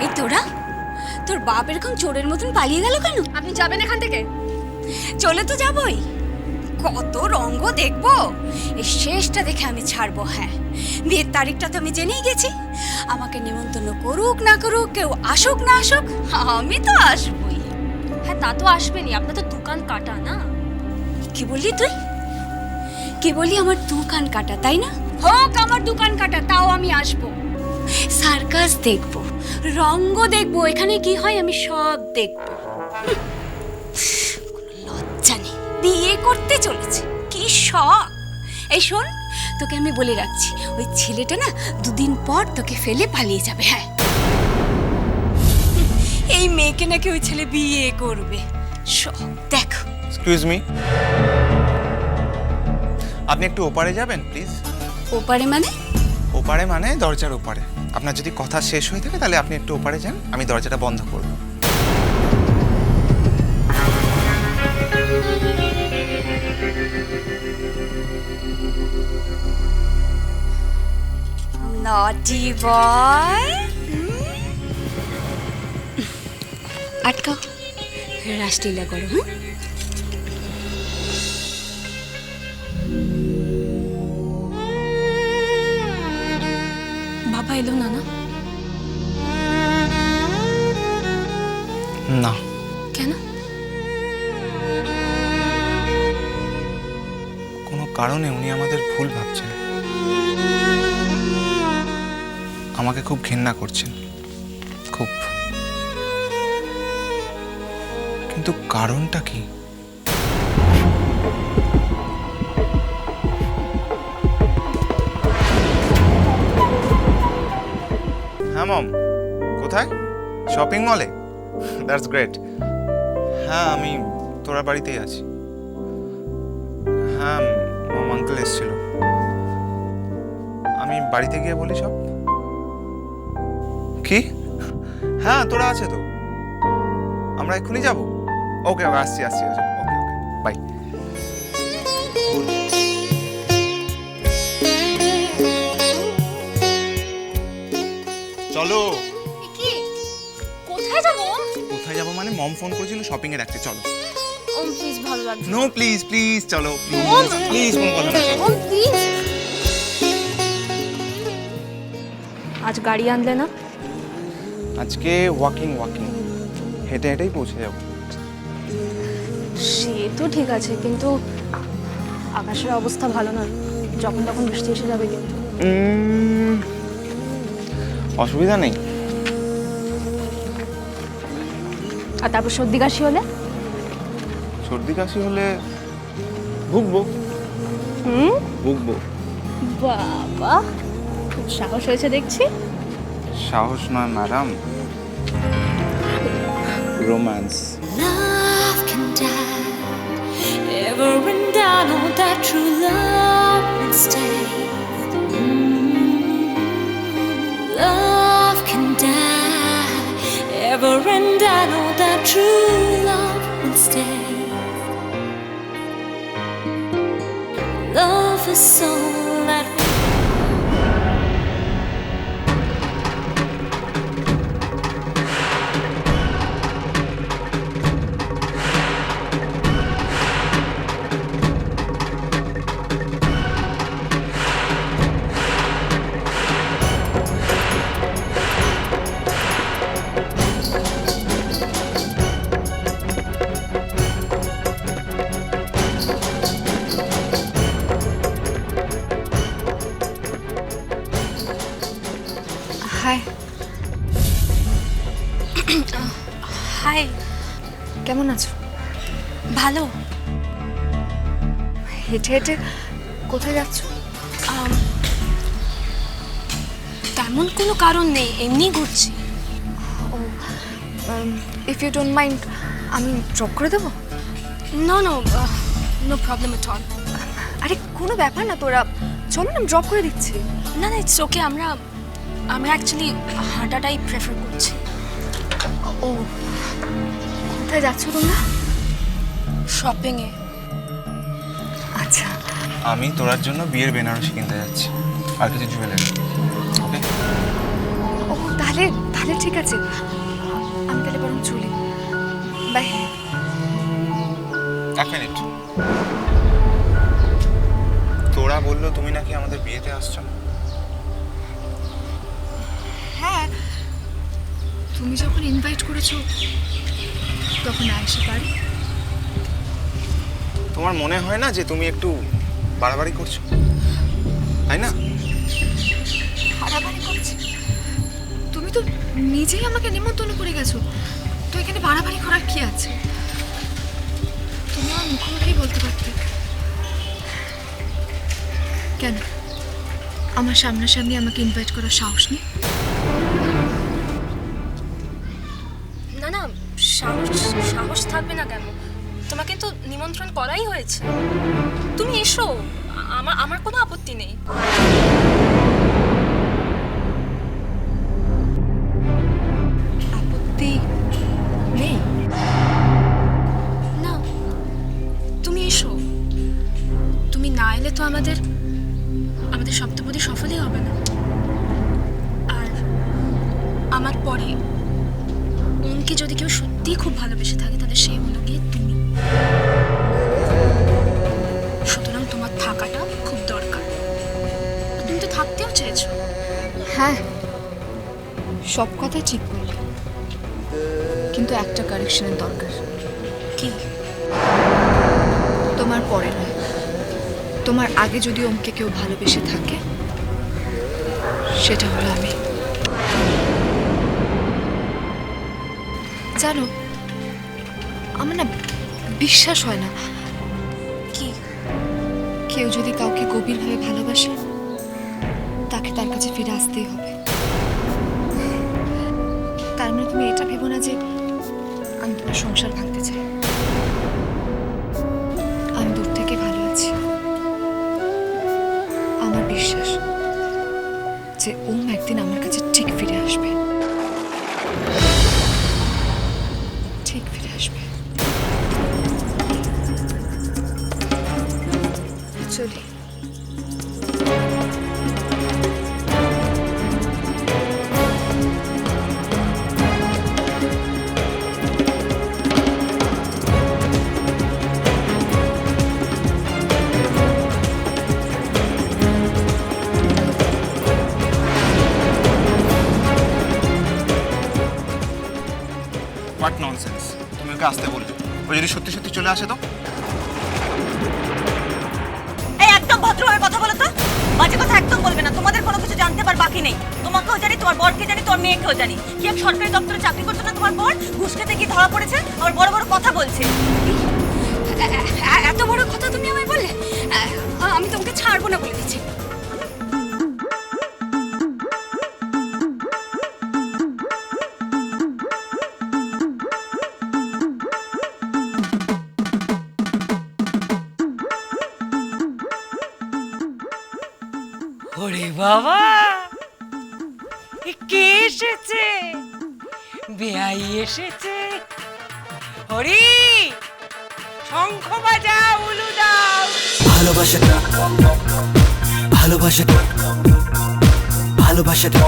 এই তোরা, তোর বাপ এরকম চোরের মতন পালিয়ে গেল কেন? আপনি যাবেন এখান থেকে? চলে তো যাবই, কত রঙ্গ দেখবো, এই শেষটা দেখে আমি ছাড়বো। হ্যাঁ, বিয়ের তারিখটা তো আমি জেনেই গেছি। আমাকে নিমন্ত্রণ করুক না করুক, কেউ আসুক না আসুক, আমি তো আসবই। হ্যাঁ, তা তো আসবেনই, আপনার তো দোকান কাটা না। কি বললি তুই? কি বললি? আমার দোকান কাটা, তাই না? হোক আমার দোকান কাটা, তাও আমি আসবো। সার্কাস দেখবো, রঙ্গ দেখবো, এখানে কি হয় আমি সব দেখবো। কোনো লজ্জা নেই, বিয়ে করতে চলেছে, কি শখ। এই শোন, তোকে আমি বলে রাখছি, ওই ছেলেটা না দুদিন পর তোকে ফেলে পালিয়ে যাবে। হ্যাঁ, এই মেয়েকে নাকি ওই ছেলে বিয়ে করবে। শখ দেখো। এক্সকিউজ মি, আপনি একটু ওপারে যাবেন প্লিজ। ওপারে মানে? ওপারে মানে দরজার ওপারে। আপনার যদি কথা শেষ হয়ে থাকে তাহলে আপনি একটু ওপারে যান, আমি দরজাটা বন্ধ করব। নটি বয়, আটকাও, রাসলীলা করো। হ্যাঁ, বাবা এলো না? না না। কেন? কোনো কারণে উনি আমাদের ভুল ভাবছেন, আমাকে খুব ঘৃণা করছেন, খুব। কিন্তু কারণটা কি? হ্যাঁ মম, কোথায়? শপিং মলে? That's great. হ্যাঁ, আমি তোরা বাড়িতেই আছি। হ্যাঁ, মম আঙ্কেল এসেছিল। আমি বাড়িতে গিয়ে বলি সব। কি? হ্যাঁ, তোরা আছে তো, আমরা এক্ষুনি যাব। ওকে ওকে, আসছি আসছি। ওকে ওকে, বাই। চলো। কি? কোথায় যাবো? কোথায় যাবো মানে, মম ফোন করেছিল শপিং এ রাখতে। চলো। ওম প্লিজ, ভালো লাগছে। নো প্লিজ প্লিজ, চলো প্লিজ প্লিজ, কোনো কথা না। ওম প্লিজ। আজ গাড়ি আনলে না? আজকে ওয়াকিং হেঁটে হেঁটেই পৌঁছে যাবো। সে তো ঠিক আছে, কিন্তু আকাশের অবস্থা ভালো না, যখন তখন বৃষ্টি এসে যাবে কিন্তু। অসুবিধা নেই। আর তারপর সর্দি কাশি হলে? সর্দি কাশি হলে ভুগবো। ভুগবো। বাবা, খুব সাহস হয়েছে দেখছি। সাহস নয় madam, romance. Love can die, ever and I know that true love will stay. Love can die, ever and I know that true love will stay. Love is all that hi. Hi, কেমন আছো? ভালো। হেঁটে হেঁটে কোথায় যাচ্ছ? তেমন কোনো কারণ নেই, এমনি ঘুরছি। ও, ইফ ইউ ডোন্ট মাইন্ড, আমি ড্রপ করে দেবো? No no, no problem at all. আরে কোনো ব্যাপার না, তোরা চলো না, ড্রপ করে দিচ্ছি। না না, ইটস ওকে। আমরা অ্যাকচুয়ালি হাঁটাটাই প্রেফার করছি। ও, কোথায় যাচ্ছ তোমরা? শপিংয়ে। আচ্ছা, আমি তোরার জন্য বিয়ের বেনারসি কিনতে যাচ্ছি, আর কিছু জুয়েলারি। ওকে। ও তাহলে তাহলে ঠিক আছে, আমি তাহলে বরং চলি। বাই। এক মিনিট, তোরা বললো তুমি নাকি আমাদের বিয়েতে আসছো না? হ্যাঁ, তুমি যখন ইনভাইট করেছো তখন আসতে পারি। তোমার মনে হয় না যে তুমি একটু বাড়াবাড়ি করছো, তাই না? বাড়াবাড়ি করছি? তুমি তো নিজেই আমাকে নিমন্ত্রণ করে গেছো, তো এখানে বাড়াবাড়ি করার কি আছে? তুমি আমার মুখোমুখি বলতে পারতে। কেন আমার সামনাসামনি আমাকে ইনভাইট করার সাহস নেই? না না, সাহস থাকবে না কেন? তোমাকে তো নিমন্ত্রণ করাই হয়েছে, তুমি এসো, আমার কোনো আপত্তি নেই। আপত্তি নেই? না, তুমি এসো। তুমি না এলে তো আমাদের সপ্তপদী সফলই হবে না। আর আমার পরে ওনকে যদি কেউ সত্যিই খুব ভালোবেসে থাকে তাহলে সে হলো গিয়ে তুমি। সুতরাং তোমার থাকাটা খুব দরকার। তুমি তো থাকতেও চেয়েছো। হ্যাঁ, সব কথা ঠিক বললে, কিন্তু একটা কারেকশনের দরকার। কি? তোমার পরে নয়, তোমার আগে যদি ওমকে কেউ ভালোবেসে থাকে সেটা হলো আমি। জানো, আমার না বিশ্বাস হয় না কি? কেউ যদি কাউকে গভীরভাবে ভালোবাসে তাকে তার কাছে ফিরে আসতেই হবে। তার মানে তুমি এটা ভেবো না যে আমি তোমার সংসার ভাঙতে চাই। আমি দূর থেকে ভালো আছি। আমার বিশ্বাস যে ওম একদিন আমার কাছে ঠিক ফিরে আসবে, ঠিক ফিরে আসবে। চলি। What nonsense! তুমি ওকে আসতে বললে, ও যদি সত্যি সত্যি চলে আসে তো? এই একদম ভদ্রভাবে কথা বলো তো, বাজে কথা একদম বলবে না। তোমাদের কোনো কিছু জানতে পার বাকি নেই। তোমাকেও জানি, তোমার বরকে জানি, তোমার মেয়েকেও জানি। কি এক সরকারি দপ্তরে চাকরি করতো না তোমার বর? ঘুষ খেতে গিয়ে ধরা পড়েছে, আবার বড় বড় কথা বলছে। এত বড় কথা তুমি আমায় বললে? আমি তোমাকে ছাড়বো না বলে দিচ্ছি। ওরে বাবা, এ কে এসেছে? বেআই এসেছে। হরি, শঙ্খ বাজাও, উলু দাও। ভালোবাসাটা ভালোবাসাটা ভালোবাসাটা